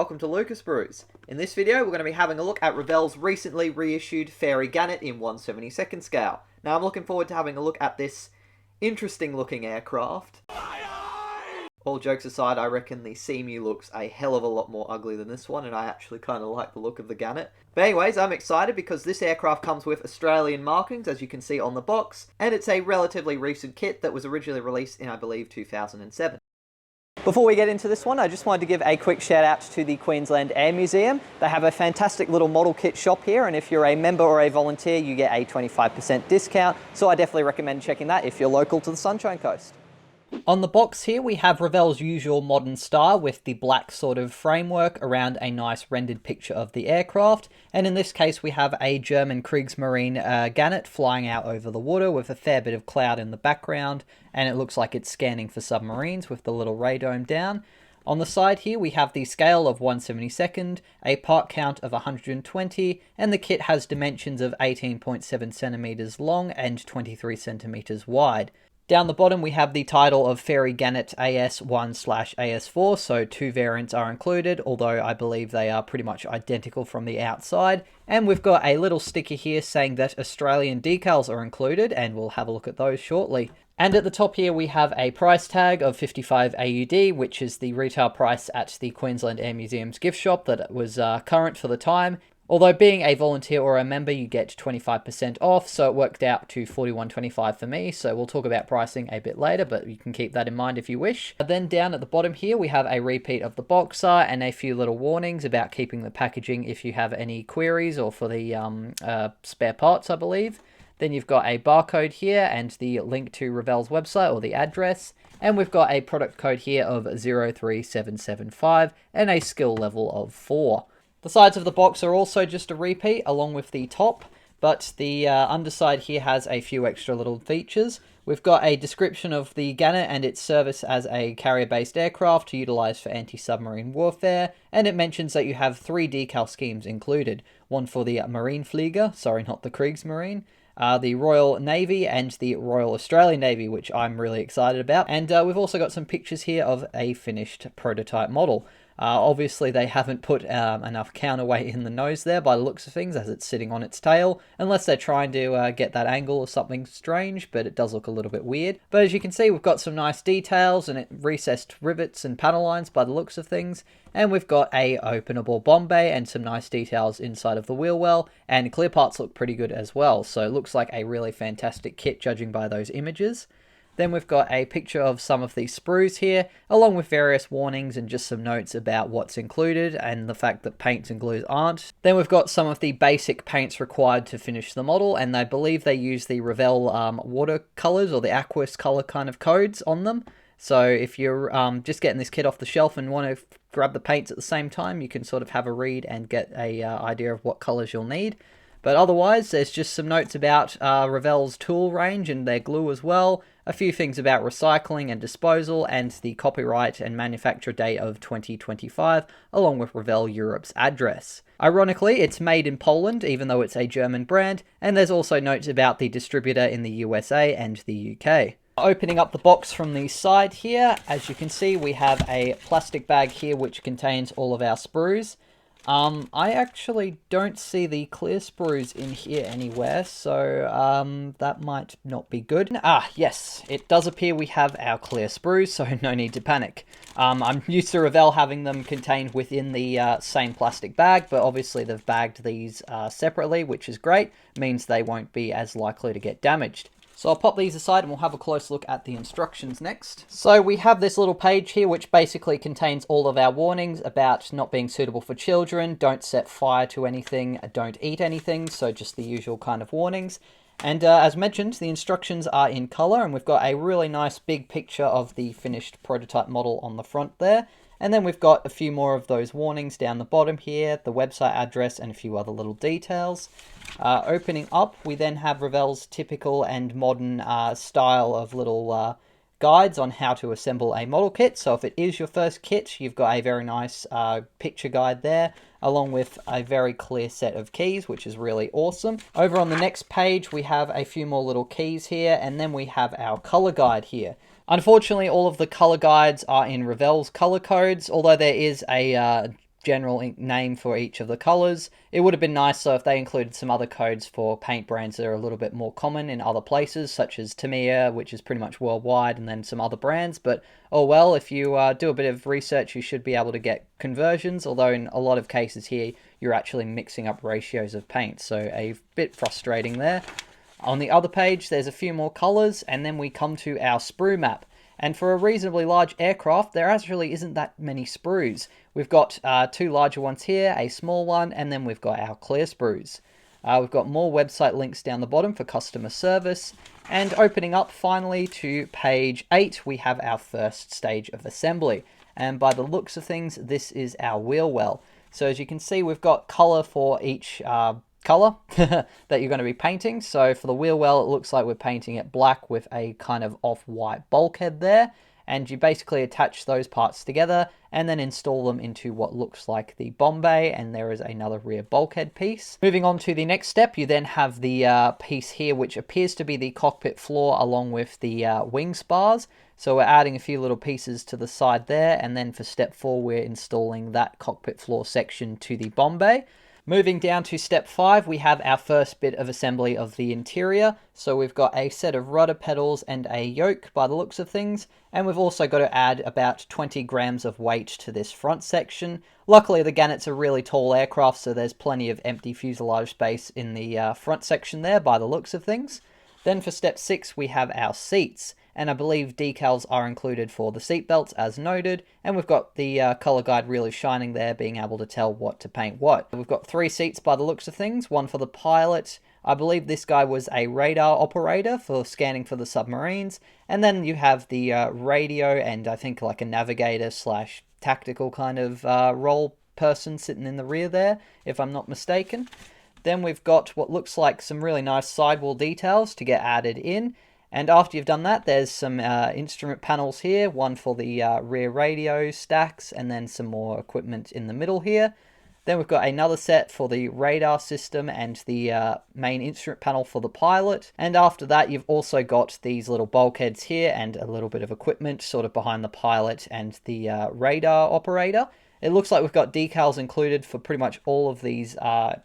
welcome to Lucas Sprues. In this video, we're going to be having a look at Revell's recently reissued Fairey Gannet in 1/72nd scale. Now, I'm looking forward to having a look at this interesting looking aircraft. All jokes aside, I reckon the Seamew looks a hell of a lot more ugly than this one, and I actually kind of like the look of the Gannet. But anyways, I'm excited because this aircraft comes with Australian markings, as you can see on the box, and it's a relatively recent kit that was originally released in, I believe, 2007. Before we get into this one, I just wanted to give a quick shout out to the Queensland Air Museum. They have a fantastic little model kit shop here, and if you're a member or a volunteer, you get a 25% discount. So I definitely recommend checking that if you're local to the Sunshine Coast. On the box here, we have Revell's usual modern style with the black sort of framework around a nice rendered picture of the aircraft. And in this case, we have a German Kriegsmarine Gannet flying out over the water with a fair bit of cloud in the background. And it looks like it's scanning for submarines with the little radome down. On the side here, we have the scale of 1/72nd, a part count of 120, and the kit has dimensions of 18.7 centimeters long and 23 centimeters wide. Down the bottom, we have the title of Fairey Gannet AS.1/AS4, so two variants are included, although I believe they are pretty much identical from the outside. And we've got a little sticker here saying that Australian decals are included, and we'll have a look at those shortly. And at the top here, we have a price tag of 55 AUD, which is the retail price at the Queensland Air Museum's gift shop that was current for the time. Although being a volunteer or a member, you get 25% off, so it worked out to $41.25 for me, so we'll talk about pricing a bit later, but you can keep that in mind if you wish. Then down at the bottom here, we have a repeat of the box art and a few little warnings about keeping the packaging if you have any queries or for the spare parts, I believe. Then you've got a barcode here and the link to Revell's website or the address. And we've got a product code here of 03775 and a skill level of 4. The sides of the box are also just a repeat along with the top, but the underside here has a few extra little features. We've got a description of the Gannet and its service as a carrier-based aircraft to utilize for anti-submarine warfare, and it mentions that you have 3 decal schemes included. One for the Marineflieger, sorry, not the Kriegsmarine, the Royal Navy and the Royal Australian Navy, which I'm really excited about. And we've also got some pictures here of a finished prototype model. Obviously, they haven't put enough counterweight in the nose there by the looks of things, as it's sitting on its tail, unless they're trying to get that angle or something strange, but it does look a little bit weird. But as you can see, we've got some nice details and recessed rivets and panel lines by the looks of things, and we've got a openable bomb bay and some nice details inside of the wheel well, and clear parts look pretty good as well, so it looks like a really fantastic kit judging by those images. Then we've got a picture of some of the sprues here, along with various warnings and just some notes about what's included and the fact that paints and glues aren't. Then we've got some of the basic paints required to finish the model, and I believe they use the Revell watercolors or the aqueous color kind of codes on them. So if you're just getting this kit off the shelf and want to grab the paints at the same time, you can sort of have a read and get a idea of what colors you'll need. But otherwise, there's just some notes about Revell's tool range and their glue as well, a few things about recycling and disposal, and the copyright and manufacture date of 2025, along with Revell Europe's address. Ironically, it's made in Poland, even though it's a German brand, and there's also notes about the distributor in the USA and the UK. Opening up the box from the side here, as you can see, we have a plastic bag here which contains all of our sprues. I actually don't see the clear sprues in here anywhere, so that might not be good. Ah, yes, it does appear we have our clear sprues, so no need to panic. I'm used to Revell having them contained within the same plastic bag, but obviously they've bagged these separately, which is great. Means they won't be as likely to get damaged. So I'll pop these aside and we'll have a close look at the instructions next. So we have this little page here which basically contains all of our warnings about not being suitable for children, don't set fire to anything, don't eat anything, so just the usual kind of warnings. And as mentioned, the instructions are in color, and we've got a really nice big picture of the finished prototype model on the front there. And then we've got a few more of those warnings down the bottom here, the website address, and a few other little details. Opening up, we then have Revell's typical and modern style of little guides on how to assemble a model kit. So if it is your first kit, you've got a very nice picture guide there, along with a very clear set of keys, which is really awesome. Over on the next page, we have a few more little keys here, and then we have our color guide here. Unfortunately, all of the color guides are in Revell's color codes, although there is a general name for each of the colors. It would have been nice if they included some other codes for paint brands that are a little bit more common in other places, such as Tamiya, which is pretty much worldwide, and then some other brands. But oh well, if you do a bit of research, you should be able to get conversions, although in a lot of cases here, you're actually mixing up ratios of paint, so a bit frustrating there. On the other page, there's a few more colors, and then we come to our sprue map. And for a reasonably large aircraft, there actually isn't that many sprues. We've got two larger ones here, a small one, and then we've got our clear sprues. We've got more website links down the bottom for customer service. And opening up finally to page 8, we have our first stage of assembly. And by the looks of things, this is our wheel well. So as you can see, we've got color for each color that you're going to be painting. So for the wheel well, it looks like we're painting it black with a kind of off-white bulkhead there, and you basically attach those parts together and then install them into what looks like the bomb bay, and there is another rear bulkhead piece. Moving on to the next step, you then have the piece here which appears to be the cockpit floor along with the wing spars. So we're adding a few little pieces to the side there, and then for step 4 we're installing that cockpit floor section to the bomb bay. Moving down to step 5, we have our first bit of assembly of the interior. So we've got a set of rudder pedals and a yoke by the looks of things. And we've also got to add about 20 grams of weight to this front section. Luckily, the Gannet's a really tall aircraft, so there's plenty of empty fuselage space in the front section there by the looks of things. Then for step 6, we have our seats. And I believe decals are included for the seat belts as noted, and we've got the color guide really shining there, being able to tell what to paint what. We've got 3 seats by the looks of things, one for the pilot. I believe this guy was a radar operator for scanning for the submarines, and then you have the radio and I think like a navigator slash tactical kind of role person sitting in the rear there, if I'm not mistaken. Then we've got what looks like some really nice sidewall details to get added in. And after you've done that, there's some instrument panels here, one for the rear radio stacks, and then some more equipment in the middle here. Then we've got another set for the radar system and the main instrument panel for the pilot. And after that, you've also got these little bulkheads here and a little bit of equipment sort of behind the pilot and the radar operator. It looks like we've got decals included for pretty much all of these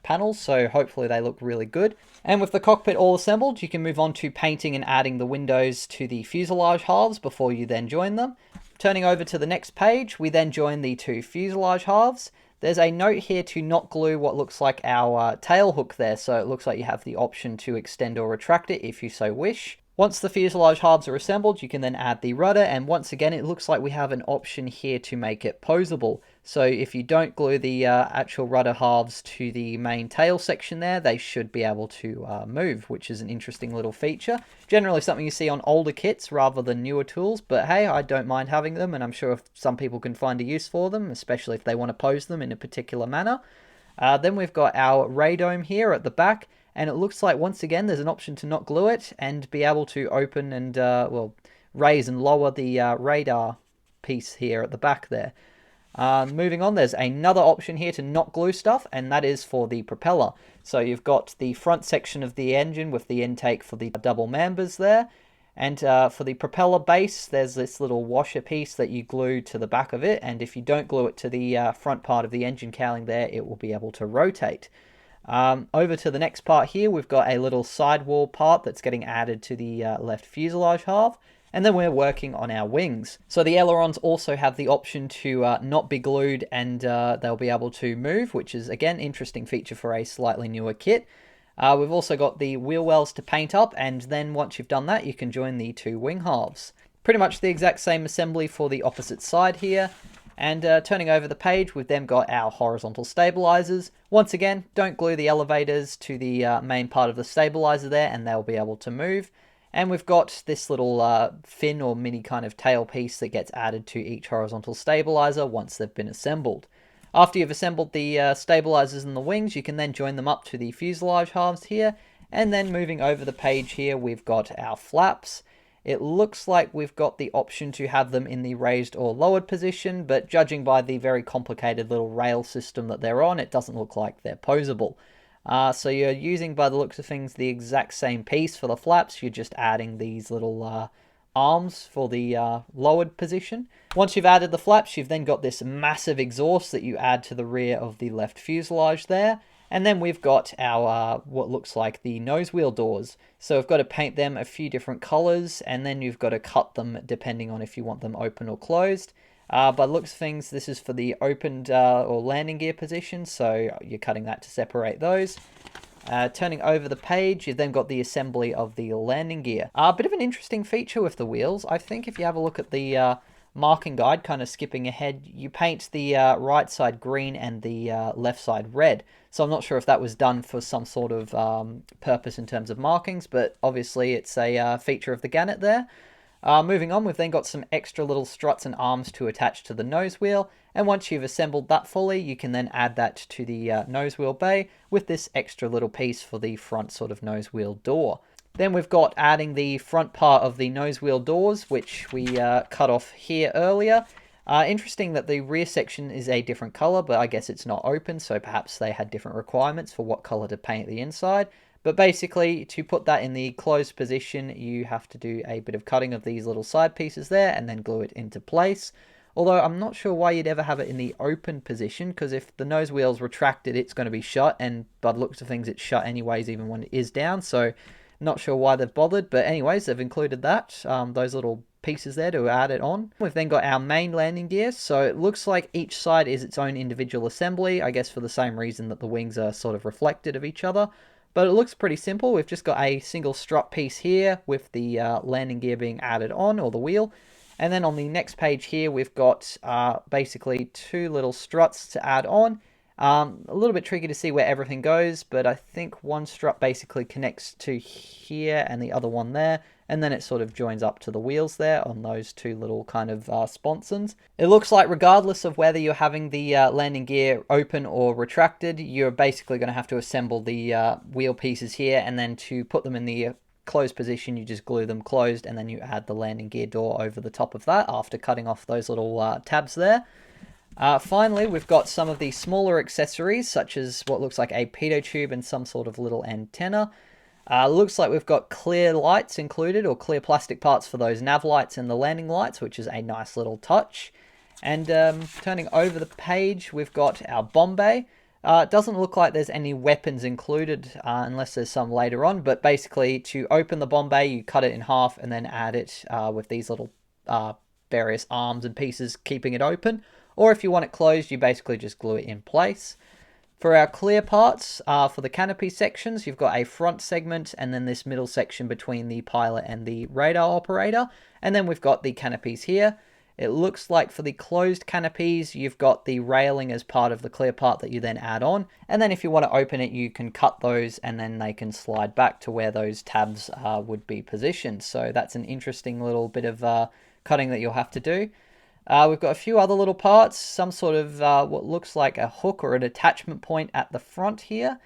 panels, so hopefully they look really good. And with the cockpit all assembled, you can move on to painting and adding the windows to the fuselage halves before you then join them. Turning over to the next page, we then join the 2 fuselage halves. There's a note here to not glue what looks like our tail hook there, so it looks like you have the option to extend or retract it if you so wish. Once the fuselage halves are assembled, you can then add the rudder, and once again it looks like we have an option here to make it posable. So if you don't glue the actual rudder halves to the main tail section there, they should be able to move, which is an interesting little feature. Generally something you see on older kits rather than newer tools, but hey, I don't mind having them, and I'm sure some people can find a use for them, especially if they want to pose them in a particular manner. Then we've got our radome here at the back, and it looks like once again there's an option to not glue it and be able to open and raise and lower the radar piece here at the back there. Moving on, there's another option here to not glue stuff, and that is for the propeller. So you've got the front section of the engine with the intake for the double members there, and for the propeller base there's this little washer piece that you glue to the back of it, and if you don't glue it to the front part of the engine cowling there, it will be able to rotate. Over to the next part here, we've got a little sidewall part that's getting added to the left fuselage half, and then we're working on our wings. So the ailerons also have the option to not be glued, and they'll be able to move, which is again interesting feature for a slightly newer kit. We've also got the wheel wells to paint up, and then once you've done that you can join the 2 wing halves. Pretty much the exact same assembly for the opposite side here. And turning over the page, we've then got our horizontal stabilizers. Once again, don't glue the elevators to the main part of the stabilizer there, and they'll be able to move. And we've got this little fin or mini kind of tail piece that gets added to each horizontal stabilizer once they've been assembled. After you've assembled the stabilizers and the wings, you can then join them up to the fuselage halves here. And then moving over the page here, we've got our flaps. It looks like we've got the option to have them in the raised or lowered position, but judging by the very complicated little rail system that they're on, it doesn't look like they're posable. So you're using, by the looks of things, the exact same piece for the flaps. You're just adding these little arms for the lowered position. Once you've added the flaps, you've then got this massive exhaust that you add to the rear of the left fuselage there. And then we've got our, what looks like the nose wheel doors. So we've got to paint them a few different colors, and then you've got to cut them depending on if you want them open or closed. By the looks of things, this is for the opened or landing gear position, so you're cutting that to separate those. Turning over the page, you've then got the assembly of the landing gear. A bit of an interesting feature with the wheels. I think if you have a look at the marking guide, kind of skipping ahead, you paint the right side green and the left side red. So I'm not sure if that was done for some sort of purpose in terms of markings, but obviously it's a feature of the Gannet there. Moving on, we've then got some extra little struts and arms to attach to the nose wheel, and once you've assembled that fully, you can then add that to the nose wheel bay with this extra little piece for the front sort of nose wheel door. Then we've got adding the front part of the nose wheel doors, which we cut off here earlier. Interesting that the rear section is a different color, but I guess it's not open, so perhaps they had different requirements for what color to paint the inside. But basically, to put that in the closed position, you have to do a bit of cutting of these little side pieces there and then glue it into place. Although I'm not sure why you'd ever have it in the open position, because if the nose wheel's retracted, it's going to be shut, and by the looks of things, it's shut anyways, even when it is down, so not sure why they've bothered, but anyways, they've included that, those little pieces there to add it on. We've then got our main landing gear, so it looks like each side is its own individual assembly, I guess for the same reason that the wings are sort of reflected of each other. But it looks pretty simple. We've just got a single strut piece here with the landing gear being added on, or the wheel. And then on the next page here, we've got basically two little struts to add on. A little bit tricky to see where everything goes, but I think one strut basically connects to here and the other one there, and then it sort of joins up to the wheels there on those two little kind of sponsons. It looks like regardless of whether you're having the landing gear open or retracted, you're basically going to have to assemble the wheel pieces here, and then to put them in the closed position, you just glue them closed, and then you add the landing gear door over the top of that after cutting off those little tabs there. Finally, we've got some of the smaller accessories, such as what looks like a pitot tube and some sort of little antenna. Looks like we've got clear lights included, or clear plastic parts for those nav lights and the landing lights, which is a nice little touch. And turning over the page, we've got our bomb bay. It doesn't look like there's any weapons included, unless there's some later on, but basically to open the bomb bay, you cut it in half and then add it with these little various arms and pieces keeping it open. Or if you want it closed, you basically just glue it in place. For our clear parts, for the canopy sections, you've got a front segment and then this middle section between the pilot and the radar operator. And then we've got the canopies here. It looks like for the closed canopies, you've got the railing as part of the clear part that you then add on. And then if you want to open it, you can cut those and then they can slide back to where those tabs would be positioned. So that's an interesting little bit of cutting that you'll have to do. We've got a few other little parts, some sort of what looks like a hook or an attachment point at the front here.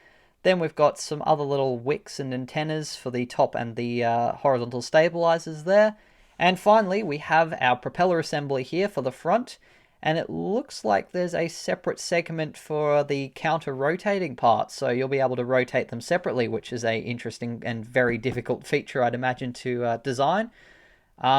Then we've got some other little wicks and antennas for the top and the horizontal stabilizers there. And finally, we have our propeller assembly here for the front. And it looks like there's a separate segment for the counter-rotating parts. So you'll be able to rotate them separately, which is a interesting and very difficult feature, I'd imagine, to design.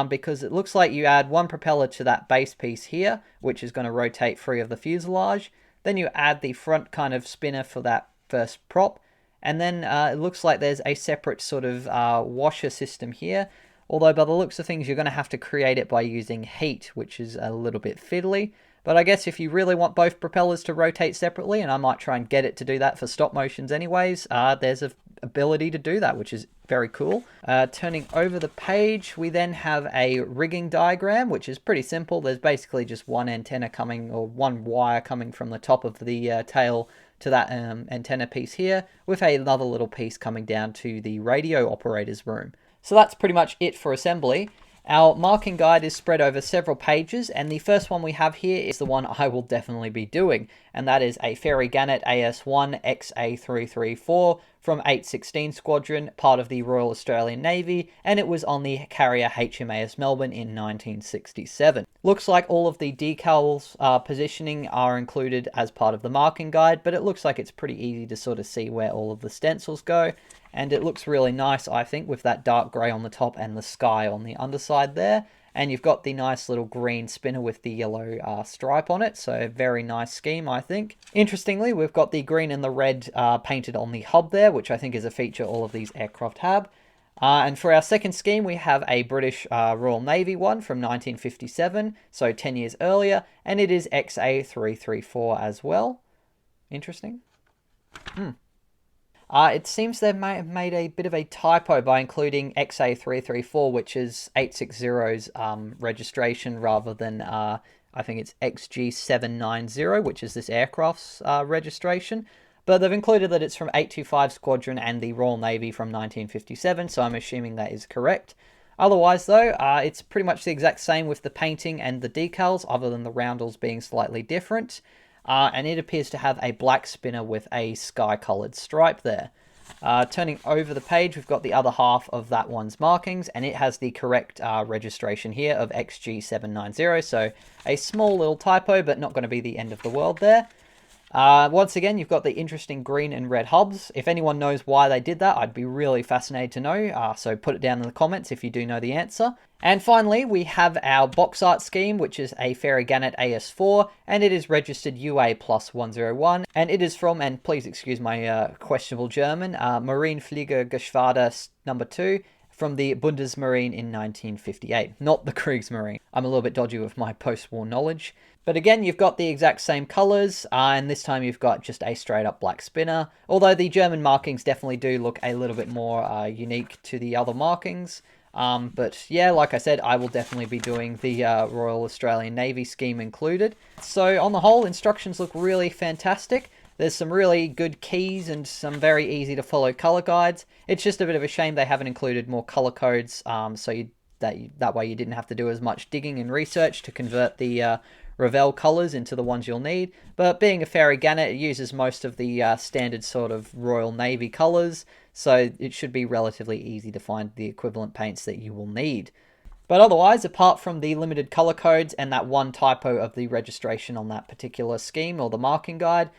Because it looks like you add one propeller to that base piece here, which is going to rotate free of the fuselage. Then you add the front kind of spinner for that first prop. And then it looks like there's a separate sort of washer system here. Although by the looks of things, you're going to have to create it by using heat, which is a little bit fiddly. But I guess if you really want both propellers to rotate separately, and I might try and get it to do that for stop motions anyways, there's an ability to do that, which is very cool. Turning over the page, we then have a rigging diagram, which is pretty simple. There's basically just one antenna coming, or one wire coming from the top of the tail to that antenna piece here, with another little piece coming down to the radio operator's room. So that's pretty much it for assembly. Our marking guide is spread over several pages, and the first one we have here is the one I will definitely be doing, and that is a Fairey Gannet AS.1 XA334 from 816 Squadron, part of the Royal Australian Navy, and it was on the carrier HMAS Melbourne in 1967. Looks like all of the decals positioning are included as part of the marking guide, but it looks like it's pretty easy to sort of see where all of the stencils go, and it looks really nice, I think, with that dark grey on the top and the sky on the underside there. And you've got the nice little green spinner with the yellow stripe on it, so very nice scheme, I think. Interestingly, we've got the green and the red painted on the hub there, which I think is a feature all of these aircraft have. And for our second scheme, we have a British Royal Navy one from 1957, so 10 years earlier, and it is XA334 as well. Interesting. It seems they may have made a bit of a typo by including XA334, which is 860's registration, rather than, I think it's XG790, which is this aircraft's registration. But they've included that it's from 825 Squadron and the Royal Navy from 1957, so I'm assuming that is correct. Otherwise, though, it's pretty much the exact same with the painting and the decals, other than the roundels being slightly different. And it appears to have a black spinner with a sky-coloured stripe there. Turning over the page, we've got the other half of that one's markings, and it has the correct registration here of XG790, so a small little typo, but not going to be the end of the world there. Once again, you've got the interesting green and red hubs. If anyone knows why they did that, I'd be really fascinated to know, so put it down in the comments if you do know the answer. And finally, we have our box art scheme, which is a Fairey Gannet AS.1, and it is registered UA+101, and it is from, and please excuse my questionable German, Marineflieger Geschwader number 2, from the Bundesmarine in 1958, not the Kriegsmarine. I'm a little bit dodgy with my post-war knowledge. But again, you've got the exact same colours, and this time you've got just a straight-up black spinner, although the German markings definitely do look a little bit more unique to the other markings. But yeah, like I said, I will definitely be doing the Royal Australian Navy scheme included. So on the whole, instructions look really fantastic. There's some really good keys and some very easy to follow color guides. It's just a bit of a shame they haven't included more color codes, so that way you didn't have to do as much digging and research to convert the Revell colors into the ones you'll need. But being a Fairey Gannet, it uses most of the standard sort of Royal Navy colors, so it should be relatively easy to find the equivalent paints that you will need. But otherwise, apart from the limited color codes and that one typo of the registration on that particular scheme or the marking guide,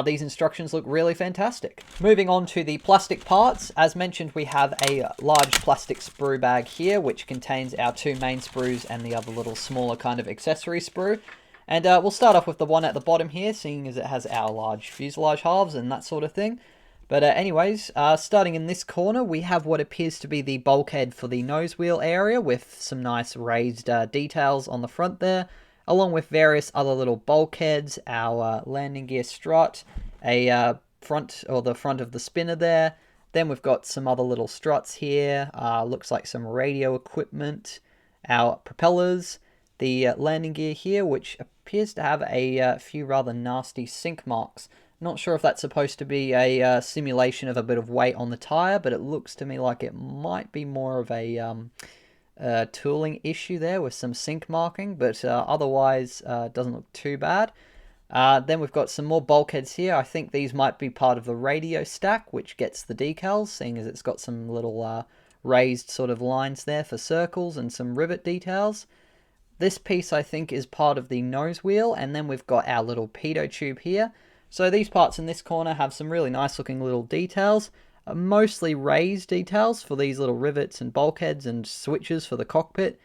these instructions look really fantastic. Moving on to the plastic parts, as mentioned, we have a large plastic sprue bag here, which contains our two main sprues and the other little smaller kind of accessory sprue. And we'll start off with the one at the bottom here, seeing as it has our large fuselage halves and that sort of thing. But anyways, starting in this corner, we have what appears to be the bulkhead for the nose wheel area, with some nice raised details on the front there, along with various other little bulkheads, our landing gear strut, the front of the spinner there. Then we've got some other little struts here, looks like some radio equipment, our propellers, the landing gear here, which appears to have a few rather nasty sink marks. Not sure if that's supposed to be a simulation of a bit of weight on the tire, but it looks to me like it might be more of a tooling issue there with some sink marking, but otherwise doesn't look too bad. Then we've got some more bulkheads here. I think these might be part of the radio stack, which gets the decals, seeing as it's got some little raised sort of lines there for circles and some rivet details. This piece, I think, is part of the nose wheel, and then we've got our little pitot tube here. So these parts in this corner have some really nice looking little details, mostly raised details for these little rivets and bulkheads and switches for the cockpit,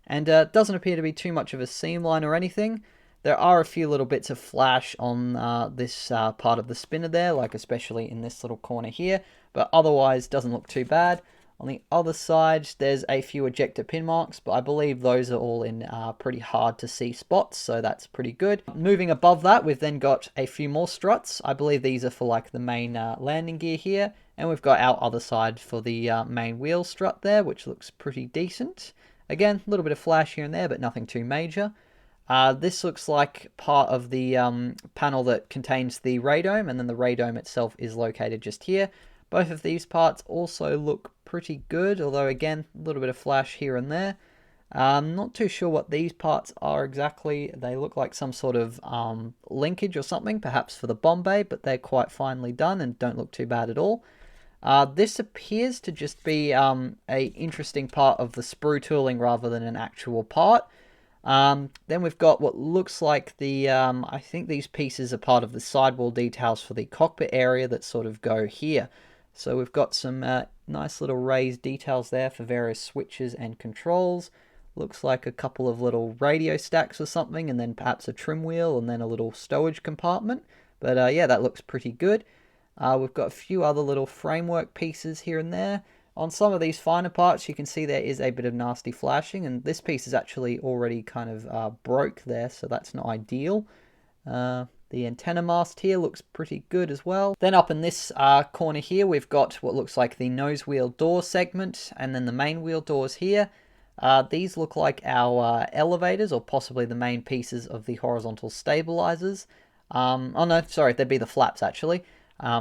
and doesn't appear to be too much of a seam line or anything. There are a few little bits of flash on this part of the spinner there, like especially in this little corner here, but otherwise doesn't look too bad. On the other side, there's a few ejector pin marks, but I believe those are all in pretty hard to see spots, so that's pretty good. Moving above that, we've then got a few more struts. I believe these are for like the main landing gear here, and we've got our other side for the main wheel strut there, which looks pretty decent. Again, a little bit of flash here and there, but nothing too major. This looks like part of the panel that contains the radome, and then the radome itself is located just here. Both of these parts also look pretty good, although again, a little bit of flash here and there. Not too sure what these parts are exactly. They look like some sort of linkage or something, perhaps for the bomb bay, but they're quite finely done and don't look too bad at all. This appears to just be a interesting part of the sprue tooling rather than an actual part. Then we've got what looks like the, I think these pieces are part of the sidewall details for the cockpit area that sort of go here. So we've got some nice little raised details there for various switches and controls. Looks like a couple of little radio stacks or something, and then perhaps a trim wheel, and then a little stowage compartment. But yeah, that looks pretty good. We've got a few other little framework pieces here and there. On some of these finer parts, you can see there is a bit of nasty flashing, and this piece is actually already kind of broke there, so that's not ideal. The antenna mast here looks pretty good as well. Then up in this corner here, we've got what looks like the nose wheel door segment, and then the main wheel doors here. These look like our elevators, or possibly the main pieces of the horizontal stabilizers. Oh no, sorry, they'd be the flaps actually.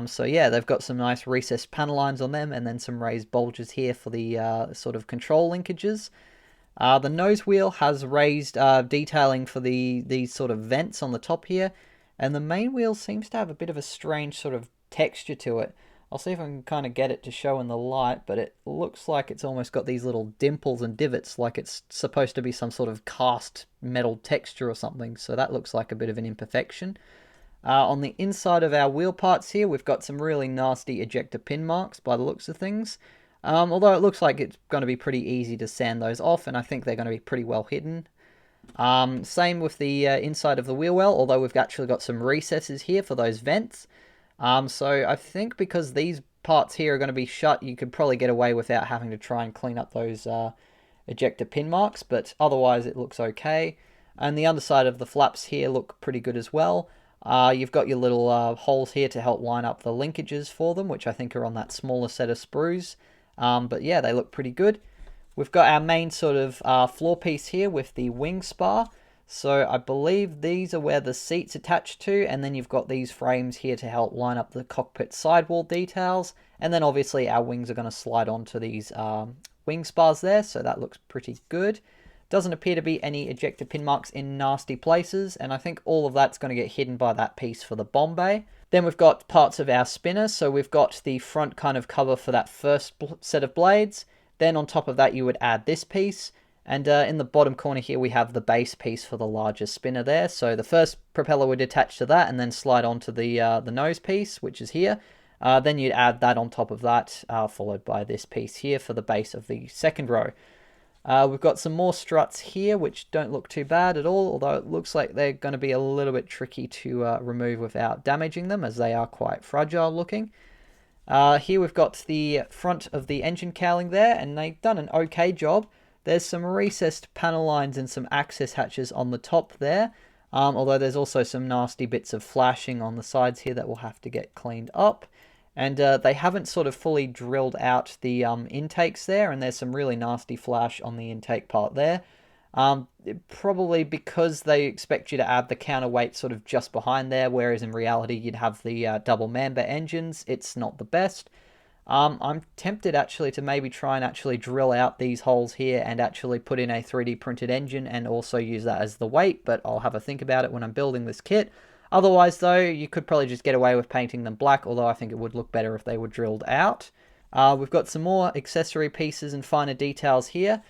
So yeah, they've got some nice recessed panel lines on them, and then some raised bulges here for the sort of control linkages. The nose wheel has raised detailing for these sort of vents on the top here, and the main wheel seems to have a bit of a strange sort of texture to it. I'll see if I can kind of get it to show in the light, but it looks like it's almost got these little dimples and divots, like it's supposed to be some sort of cast metal texture or something, so that looks like a bit of an imperfection. On the inside of our wheel parts here, we've got some really nasty ejector pin marks by the looks of things. Although it looks like it's going to be pretty easy to sand those off, and I think they're going to be pretty well hidden. Same with the inside of the wheel well, although we've actually got some recesses here for those vents. So I think because these parts here are going to be shut, you could probably get away without having to try and clean up those ejector pin marks, but otherwise it looks okay. And the underside of the flaps here look pretty good as well. You've got your little holes here to help line up the linkages for them, which I think are on that smaller set of sprues. But yeah, they look pretty good. We've got our main sort of floor piece here with the wing spar. So I believe these are where the seat's attached to, and then you've got these frames here to help line up the cockpit sidewall details. And then obviously our wings are going to slide onto these wing spars there, so that looks pretty good. Doesn't appear to be any ejector pin marks in nasty places, and I think all of that's going to get hidden by that piece for the bomb bay. Then we've got parts of our spinner, so we've got the front kind of cover for that first set of blades. Then on top of that you would add this piece, and in the bottom corner here we have the base piece for the larger spinner there. So the first propeller would attach to that and then slide onto the nose piece, which is here. Then you'd add that on top of that, followed by this piece here for the base of the second row. We've got some more struts here, which don't look too bad at all, although it looks like they're going to be a little bit tricky to remove without damaging them, as they are quite fragile looking. Here we've got the front of the engine cowling there, and they've done an okay job. There's some recessed panel lines and some access hatches on the top there, although there's also some nasty bits of flashing on the sides here that will have to get cleaned up. And they haven't sort of fully drilled out the intakes there, and there's some really nasty flash on the intake part there. Probably because they expect you to add the counterweight sort of just behind there, whereas in reality you'd have the double Mamba engines. It's not the best. I'm tempted actually to maybe try and actually drill out these holes here and actually put in a 3D printed engine and also use that as the weight, but I'll have a think about it when I'm building this kit. Otherwise, though, you could probably just get away with painting them black, although I think it would look better if they were drilled out. We've got some more accessory pieces and finer details here.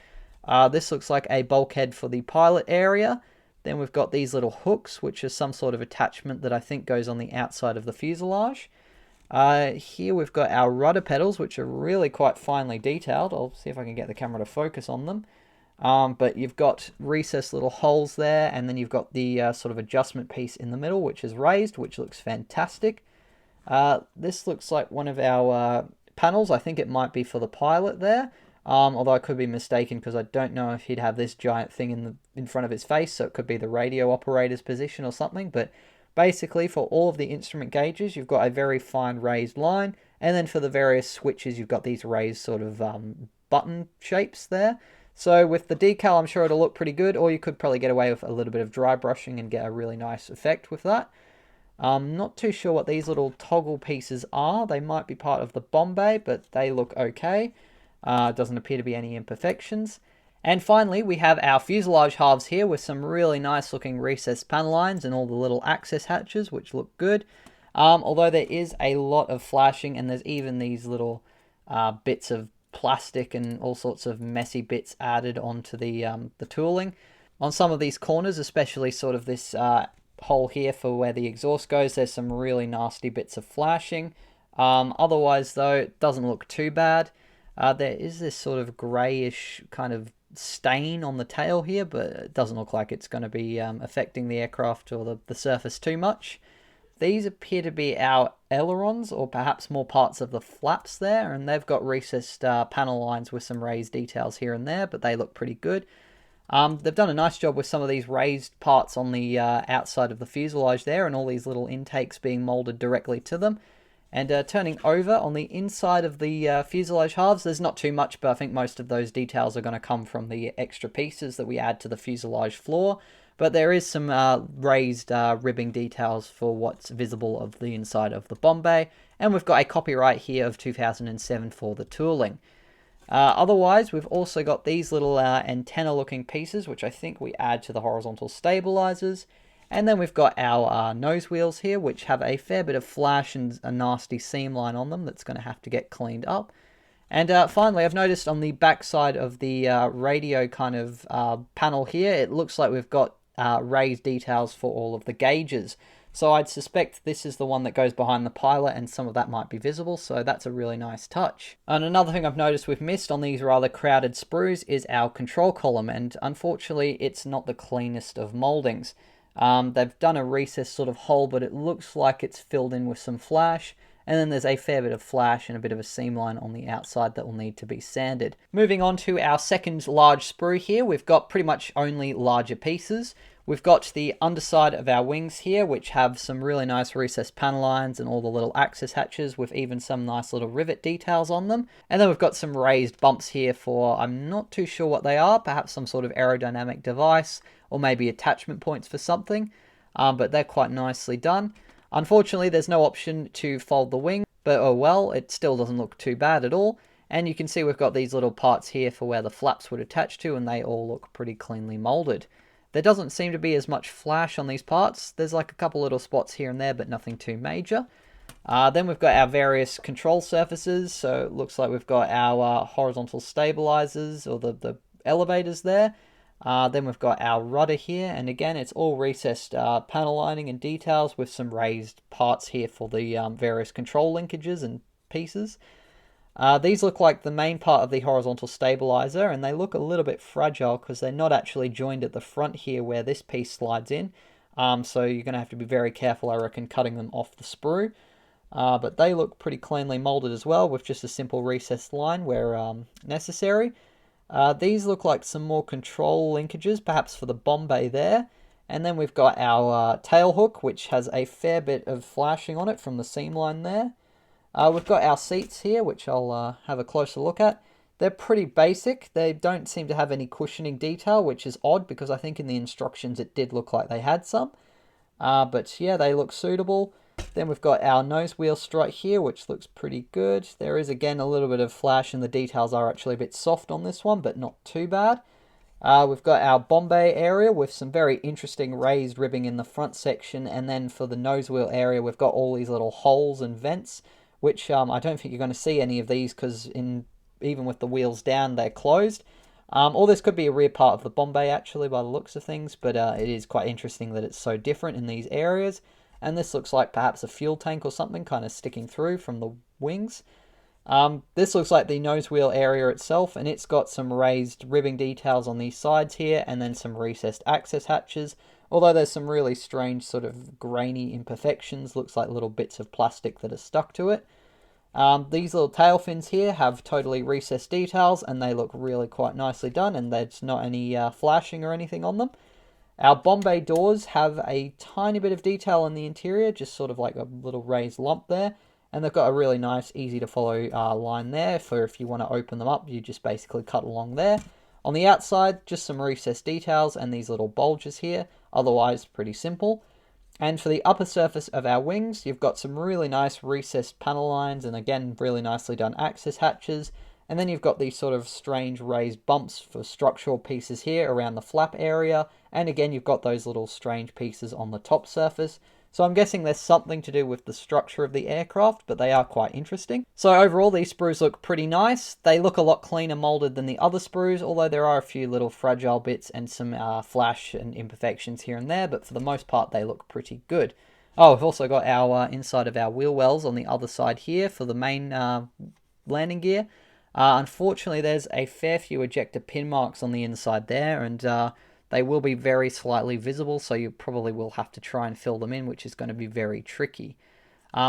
This looks like a bulkhead for the pilot area. Then we've got these little hooks, which is some sort of attachment that I think goes on the outside of the fuselage. Here we've got our rudder pedals, which are really quite finely detailed. I'll see if I can get the camera to focus on them. But you've got recessed little holes there, and then you've got the sort of adjustment piece in the middle, which is raised, which looks fantastic. This looks like one of our panels. I think it might be for the pilot there, although I could be mistaken because I don't know if he'd have this giant thing in front of his face, so it could be the radio operator's position or something. But basically, for all of the instrument gauges, you've got a very fine raised line, and then for the various switches, you've got these raised sort of button shapes there. So with the decal, I'm sure it'll look pretty good, or you could probably get away with a little bit of dry brushing and get a really nice effect with that. I'm not too sure what these little toggle pieces are. They might be part of the bomb bay, but they look okay. Doesn't appear to be any imperfections. And finally, we have our fuselage halves here with some really nice looking recessed panel lines and all the little access hatches, which look good. Although there is a lot of flashing, and there's even these little bits of plastic and all sorts of messy bits added onto the tooling. On some of these corners, especially sort of this hole here for where the exhaust goes, there's some really nasty bits of flashing. Otherwise, though, it doesn't look too bad. There is this sort of greyish kind of stain on the tail here, but it doesn't look like it's going to be affecting the aircraft or the surface too much. These appear to be our ailerons, or perhaps more parts of the flaps there, and they've got recessed panel lines with some raised details here and there, but they look pretty good. They've done a nice job with some of these raised parts on the outside of the fuselage there, and all these little intakes being molded directly to them. And turning over on the inside of the fuselage halves, there's not too much, but I think most of those details are going to come from the extra pieces that we add to the fuselage floor. But there is some raised ribbing details for what's visible of the inside of the bomb bay. And we've got a copyright here of 2007 for the tooling. Otherwise, we've also got these little antenna-looking pieces, which I think we add to the horizontal stabilizers. And then we've got our nose wheels here, which have a fair bit of flash and a nasty seam line on them that's going to have to get cleaned up. And finally, I've noticed on the back side of the radio kind of panel here, it looks like we've got raised details for all of the gauges. So I'd suspect this is the one that goes behind the pilot, and some of that might be visible, so that's a really nice touch. And another thing I've noticed we've missed on these rather crowded sprues is our control column, and unfortunately it's not the cleanest of moldings. They've done a recessed sort of hole, but it looks like it's filled in with some flash, and then there's a fair bit of flash and a bit of a seam line on the outside that will need to be sanded. Moving on to our second large sprue here, we've got pretty much only larger pieces. We've got the underside of our wings here, which have some really nice recessed panel lines and all the little access hatches with even some nice little rivet details on them. And then we've got some raised bumps here for, I'm not too sure what they are, perhaps some sort of aerodynamic device, or maybe attachment points for something, but they're quite nicely done. Unfortunately, there's no option to fold the wing, but oh well, it still doesn't look too bad at all. And you can see we've got these little parts here for where the flaps would attach to, and they all look pretty cleanly molded. There doesn't seem to be as much flash on these parts. There's like a couple little spots here and there, but nothing too major. Then we've got our various control surfaces. So it looks like we've got our horizontal stabilizers, or the elevators there. Then we've got our rudder here, and again it's all recessed panel lining and details with some raised parts here for the various control linkages and pieces. These look like the main part of the horizontal stabilizer, and they look a little bit fragile because they're not actually joined at the front here where this piece slides in. So you're going to have to be very careful, I reckon, cutting them off the sprue. But they look pretty cleanly molded as well, with just a simple recessed line where necessary. These look like some more control linkages, perhaps for the bomb bay there. And then we've got our tail hook, which has a fair bit of flashing on it from the seam line there. We've got our seats here, which I'll have a closer look at. They're pretty basic. They don't seem to have any cushioning detail, which is odd because I think in the instructions it did look like they had some. But yeah, they look suitable. Then we've got our nose wheel strut here, which looks pretty good. There is again a little bit of flash, and the details are actually a bit soft on this one, but not too bad. We've got our bomb bay area with some very interesting raised ribbing in the front section, and then for the nose wheel area we've got all these little holes and vents, which I don't think you're going to see any of these because even with the wheels down, they're closed. Or this could be a rear part of the bomb bay actually by the looks of things, but it is quite interesting that it's so different in these areas. And this looks like perhaps a fuel tank or something kind of sticking through from the wings. This looks like the nose wheel area itself, and it's got some raised ribbing details on these sides here, and then some recessed access hatches. Although there's some really strange sort of grainy imperfections, looks like little bits of plastic that are stuck to it. These little tail fins here have totally recessed details, and they look really quite nicely done, and there's not any flashing or anything on them. Our bomb bay doors have a tiny bit of detail in the interior, just sort of like a little raised lump there, and they've got a really nice, easy to follow line there for if you want to open them up, you just basically cut along there. On the outside, just some recessed details and these little bulges here, otherwise pretty simple. And for the upper surface of our wings, you've got some really nice recessed panel lines, and again, really nicely done access hatches. And then you've got these sort of strange raised bumps for structural pieces here around the flap area. And again, you've got those little strange pieces on the top surface. So I'm guessing there's something to do with the structure of the aircraft, but they are quite interesting. So overall, these sprues look pretty nice. They look a lot cleaner molded than the other sprues, although there are a few little fragile bits and some flash and imperfections here and there, but for the most part, they look pretty good. Oh, we've also got our inside of our wheel wells on the other side here for the main landing gear. Unfortunately, there's a fair few ejector pin marks on the inside there, and they will be very slightly visible, so you probably will have to try and fill them in, which is going to be very tricky.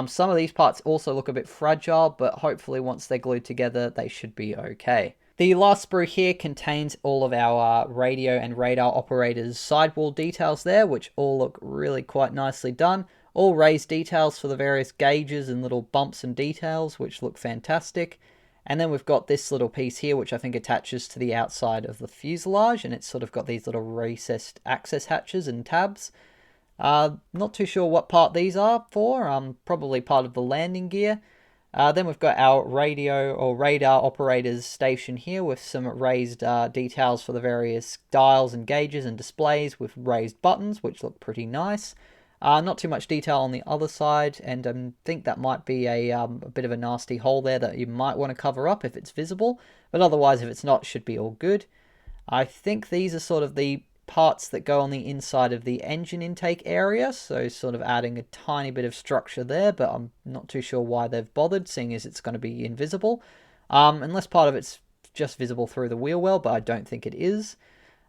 Some of these parts also look a bit fragile, but hopefully once they're glued together, they should be okay. The last sprue here contains all of our radio and radar operators' sidewall details there, which all look really quite nicely done. All raised details for the various gauges and little bumps and details, which look fantastic. And then we've got this little piece here, which I think attaches to the outside of the fuselage, and it's sort of got these little recessed access hatches and tabs. Not too sure what part these are for, probably part of the landing gear. Then we've got our radio or radar operators station here with some raised details for the various dials and gauges and displays with raised buttons, which look pretty nice. Not too much detail on the other side, and I think that might be a bit of a nasty hole there that you might want to cover up if it's visible, but otherwise if it's not, it should be all good. I think these are sort of the parts that go on the inside of the engine intake area, so sort of adding a tiny bit of structure there, but I'm not too sure why they've bothered, seeing as it's going to be invisible, unless part of it's just visible through the wheel well, but I don't think it is.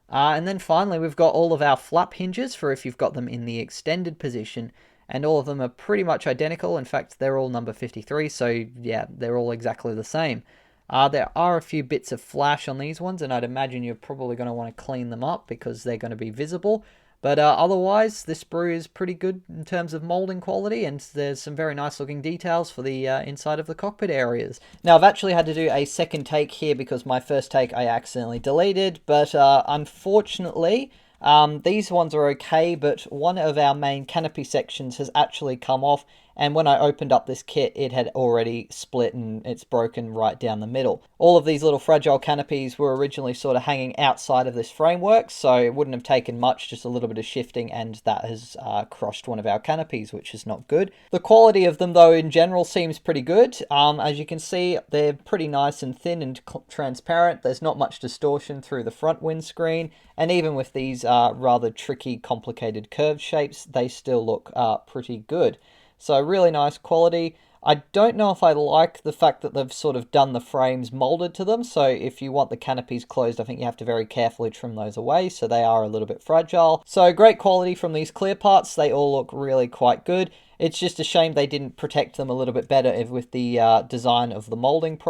And then finally, we've got all of our flap hinges for if you've got them in the extended position, and all of them are pretty much identical. In fact, they're all number 53, so yeah, they're all exactly the same. There are a few bits of flash on these ones, and I'd imagine you're probably going to want to clean them up because they're going to be visible. But otherwise, this sprue is pretty good in terms of molding quality, and there's some very nice looking details for the inside of the cockpit areas. Now, I've actually had to do a second take here because my first take I accidentally deleted, but unfortunately, these ones are okay, but one of our main canopy sections has actually come off, and when I opened up this kit, it had already split and it's broken right down the middle. All of these little fragile canopies were originally sort of hanging outside of this framework, so it wouldn't have taken much, just a little bit of shifting, and that has crushed one of our canopies, which is not good. The quality of them, though, in general seems pretty good. As you can see, they're pretty nice and thin and transparent. There's not much distortion through the front windscreen, and even with these rather tricky, complicated curved shapes, they still look pretty good. So really nice quality. I don't know if I like the fact that they've sort of done the frames molded to them, so if you want the canopies closed, I think you have to very carefully trim those away, so they are a little bit fragile. So great quality from these clear parts. They all look really quite good. It's just a shame they didn't protect them a little bit better with the design of the molding.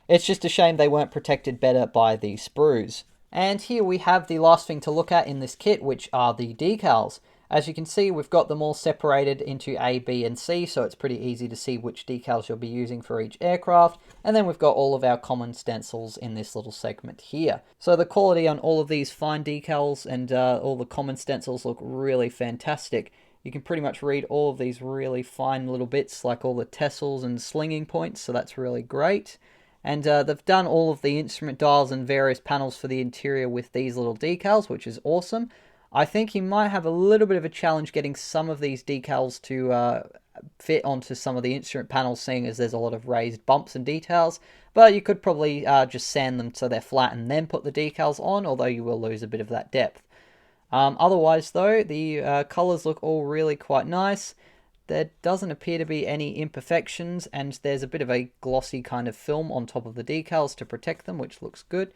It's just a shame they weren't protected better by the sprues. And here we have the last thing to look at in this kit, which are the decals. As you can see, we've got them all separated into A, B, and C, so it's pretty easy to see which decals you'll be using for each aircraft. And then we've got all of our common stencils in this little segment here. So the quality on all of these fine decals and all the common stencils look really fantastic. You can pretty much read all of these really fine little bits, like all the tassels and slinging points, so that's really great. And they've done all of the instrument dials and various panels for the interior with these little decals, which is awesome. I think you might have a little bit of a challenge getting some of these decals to fit onto some of the instrument panels, seeing as there's a lot of raised bumps and details, but you could probably just sand them so they're flat and then put the decals on, although you will lose a bit of that depth. Otherwise though, the colours look all really quite nice. There doesn't appear to be any imperfections, and there's a bit of a glossy kind of film on top of the decals to protect them, which looks good.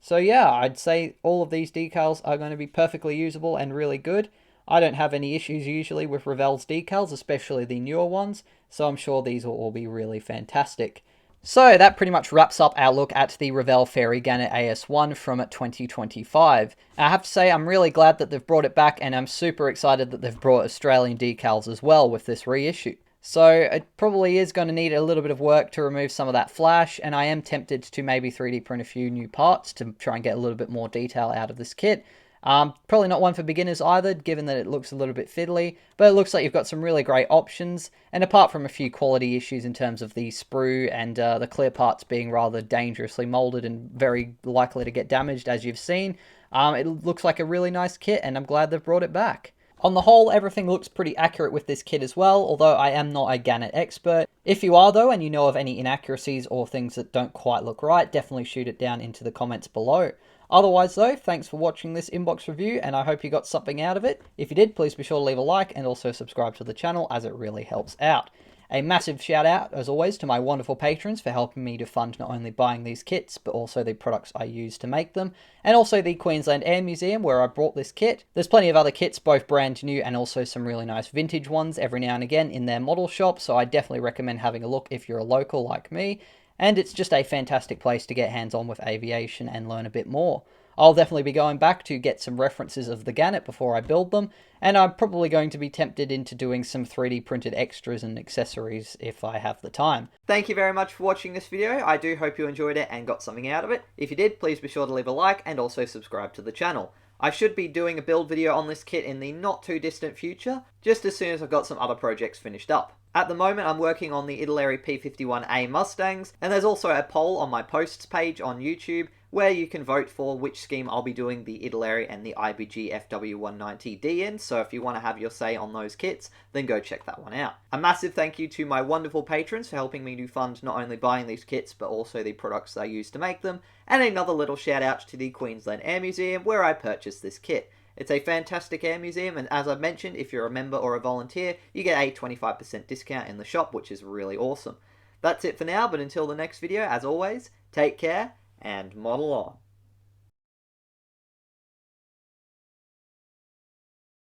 So yeah, I'd say all of these decals are going to be perfectly usable and really good. I don't have any issues usually with Revell's decals, especially the newer ones, so I'm sure these will all be really fantastic. So that pretty much wraps up our look at the Revell Fairey Gannet AS.1 from 2025. I have to say I'm really glad that they've brought it back, and I'm super excited that they've brought Australian decals as well with this reissue. So it probably is going to need a little bit of work to remove some of that flash, and I am tempted to maybe 3D print a few new parts to try and get a little bit more detail out of this kit. Probably not one for beginners either, given that it looks a little bit fiddly, but it looks like you've got some really great options, and apart from a few quality issues in terms of the sprue and the clear parts being rather dangerously molded and very likely to get damaged, as you've seen, it looks like a really nice kit, and I'm glad they've brought it back. On the whole, everything looks pretty accurate with this kit as well, although I am not a Gannet expert. If you are though, and you know of any inaccuracies or things that don't quite look right, definitely shoot it down into the comments below. Otherwise though, thanks for watching this inbox review, and I hope you got something out of it. If you did, please be sure to leave a like and also subscribe to the channel, as it really helps out. A massive shout out, as always, to my wonderful patrons for helping me to fund not only buying these kits, but also the products I use to make them, and also the Queensland Air Museum where I bought this kit. There's plenty of other kits, both brand new and also some really nice vintage ones every now and again in their model shop, so I definitely recommend having a look if you're a local like me, and it's just a fantastic place to get hands on with aviation and learn a bit more. I'll definitely be going back to get some references of the Gannet before I build them, and I'm probably going to be tempted into doing some 3D printed extras and accessories if I have the time. Thank you very much for watching this video. I do hope you enjoyed it and got something out of it. If you did, please be sure to leave a like and also subscribe to the channel. I should be doing a build video on this kit in the not too distant future, just as soon as I've got some other projects finished up. At the moment, I'm working on the Italy P51A Mustangs, and there's also a poll on my posts page on YouTube where you can vote for which scheme I'll be doing the Italy and the IBG FW190D in, so if you want to have your say on those kits, then go check that one out. A massive thank you to my wonderful patrons for helping me to fund not only buying these kits, but also the products I use to make them, and another little shout out to the Queensland Air Museum where I purchased this kit. It's a fantastic air museum, and as I've mentioned, if you're a member or a volunteer, you get a 25% discount in the shop, which is really awesome. That's it for now, but until the next video, as always, take care, and model on.